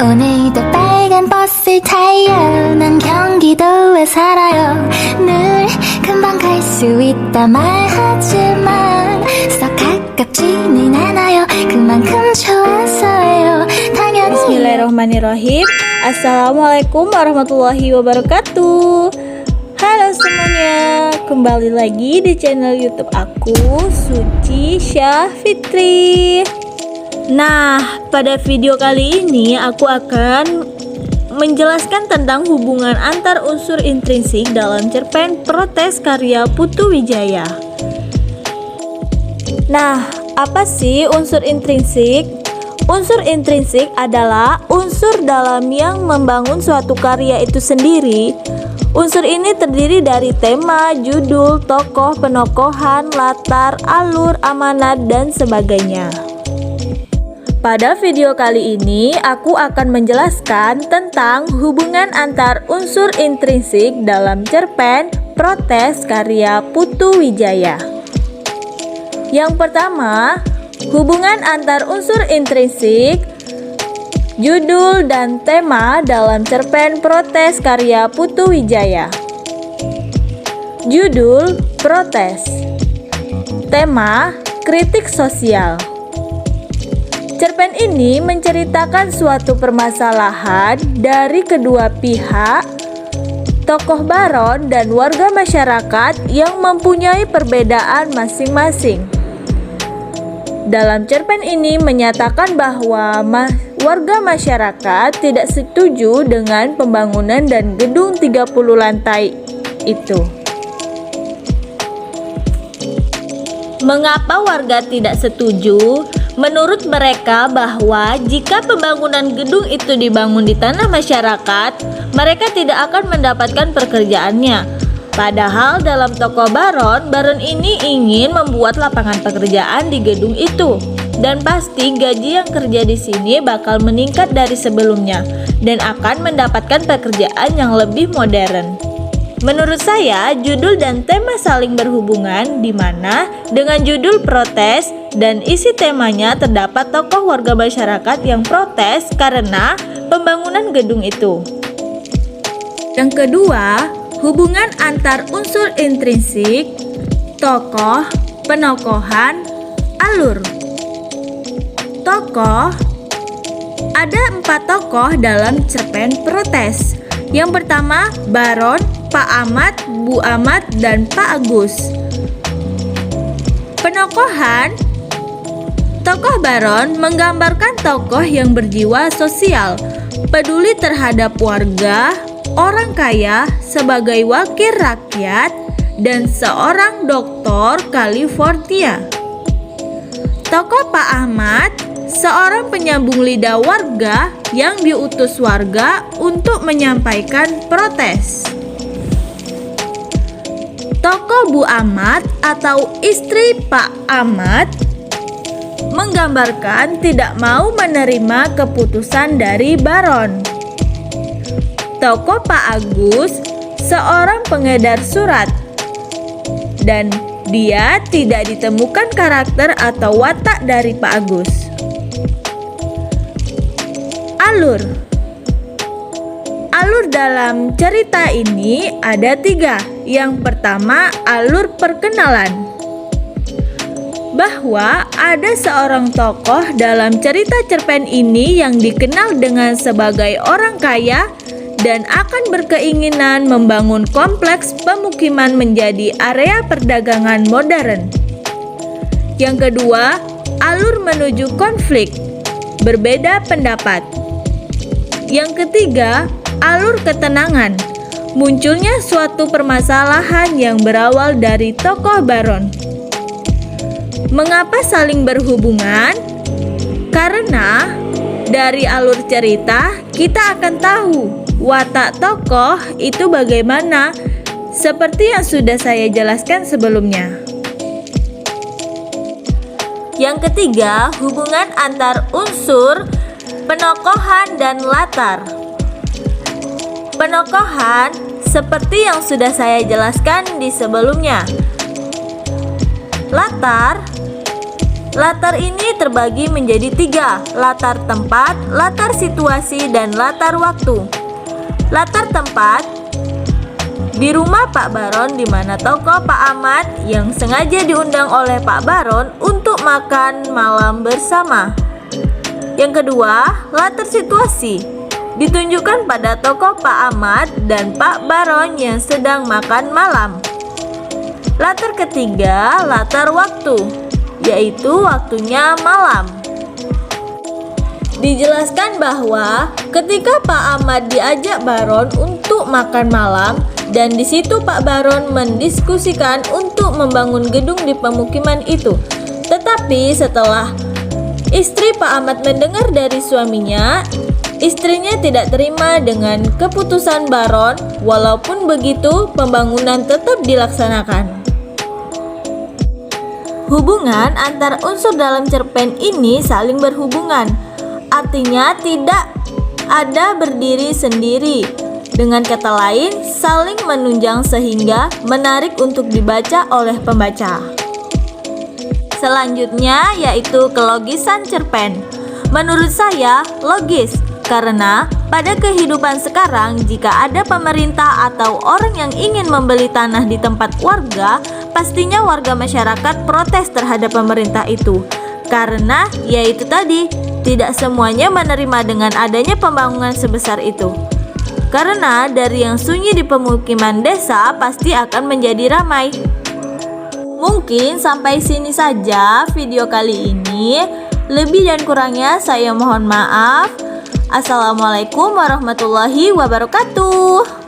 오늘도 빨간 버스를 타요. 난 경기도에 살아요. 늘 금방 갈 수 있다 말하지만 썩 가깝지는 않아요. 그만큼 좋아서요. 당연히. Bismillahirrahmanirrahim. Assalamualaikum warahmatullahi wabarakatuh. Halo semuanya, kembali lagi di channel YouTube aku, Suci Syah Fitri. Nah, pada video kali ini aku akan menjelaskan tentang hubungan antar unsur intrinsik dalam cerpen Protes karya Putu Wijaya. Nah, apa sih unsur intrinsik? Unsur intrinsik adalah unsur dalam yang membangun suatu karya itu sendiri. Unsur ini terdiri dari tema, judul, tokoh, penokohan, latar, alur, amanat, dan sebagainya. Pada video kali ini, aku akan menjelaskan tentang hubungan antar unsur intrinsik dalam cerpen Protes karya Putu Wijaya. Yang pertama, hubungan antar unsur intrinsik, judul dan tema dalam cerpen Protes karya Putu Wijaya. Judul Protes. Tema kritik sosial. Cerpen ini menceritakan suatu permasalahan dari kedua pihak, tokoh baron dan warga masyarakat yang mempunyai perbedaan masing-masing. Dalam cerpen ini menyatakan bahwa warga masyarakat tidak setuju dengan pembangunan dan gedung 30 lantai itu. Mengapa warga tidak setuju? Menurut mereka bahwa jika pembangunan gedung itu dibangun di tanah masyarakat, mereka tidak akan mendapatkan pekerjaannya. Padahal dalam tokoh baron ini ingin membuat lapangan pekerjaan di gedung itu. Dan pasti gaji yang kerja di sini bakal meningkat dari sebelumnya dan akan mendapatkan pekerjaan yang lebih modern. Menurut saya, judul dan tema saling berhubungan, di mana dengan judul Protes dan isi temanya terdapat tokoh warga masyarakat yang protes karena pembangunan gedung itu. Yang kedua, hubungan antar unsur intrinsik, tokoh, penokohan, alur. Tokoh, ada 4 tokoh dalam cerpen Protes. Yang pertama, Baron, Pak Ahmad, Bu Ahmad, dan Pak Agus. Penokohan, tokoh baron menggambarkan tokoh yang berjiwa sosial, peduli terhadap warga, orang kaya sebagai wakil rakyat, dan seorang doktor California. Tokoh Pak Ahmad, seorang penyambung lidah warga yang diutus warga untuk menyampaikan protes. Tokoh Bu Ahmad atau istri Pak Ahmad menggambarkan tidak mau menerima keputusan dari baron. Tokoh Pak Agus, seorang pengedar surat, dan dia tidak ditemukan karakter atau watak dari Pak Agus. Alur. Alur dalam cerita ini ada 3. Yang pertama, alur perkenalan. Bahwa ada seorang tokoh dalam cerita cerpen ini yang dikenal dengan sebagai orang kaya dan akan berkeinginan membangun kompleks pemukiman menjadi area perdagangan modern. Yang kedua, alur menuju konflik, berbeda pendapat. Yang ketiga, alur ketenangan, munculnya suatu permasalahan yang berawal dari tokoh baron. Mengapa saling berhubungan? Karena dari alur cerita kita akan tahu watak tokoh itu bagaimana, seperti yang sudah saya jelaskan sebelumnya. Yang ketiga, hubungan antar unsur, penokohan, dan latar. Penokohan seperti yang sudah saya jelaskan di sebelumnya. Latar Latar ini terbagi menjadi 3, latar tempat, latar situasi, dan latar waktu. Latar tempat di rumah Pak Baron, di mana tokoh Pak Ahmad yang sengaja diundang oleh Pak Baron untuk makan malam bersama. Yang kedua, latar situasi ditunjukkan pada tokoh Pak Ahmad dan Pak Baron yang sedang makan malam. Latar ketiga, latar waktu, yaitu waktunya malam. Dijelaskan bahwa ketika Pak Ahmad diajak Baron untuk makan malam, dan di situ Pak Baron mendiskusikan untuk membangun gedung di pemukiman itu. Tetapi setelah istri Pak Ahmad mendengar dari suaminya, istrinya tidak terima dengan keputusan Baron. Walaupun begitu, pembangunan tetap dilaksanakan. Hubungan antar unsur dalam cerpen ini saling berhubungan, artinya tidak ada berdiri sendiri. Dengan kata lain, saling menunjang sehingga menarik untuk dibaca oleh pembaca. Selanjutnya yaitu kelogisan cerpen. Menurut saya logis, karena pada kehidupan sekarang jika ada pemerintah atau orang yang ingin membeli tanah di tempat warga, pastinya warga masyarakat protes terhadap pemerintah itu. Karena yaitu tadi, tidak semuanya menerima dengan adanya pembangunan sebesar itu. Karena dari yang sunyi di pemukiman desa pasti akan menjadi ramai. Mungkin sampai sini saja video kali ini. Lebih dan kurangnya saya mohon maaf. Assalamualaikum warahmatullahi wabarakatuh.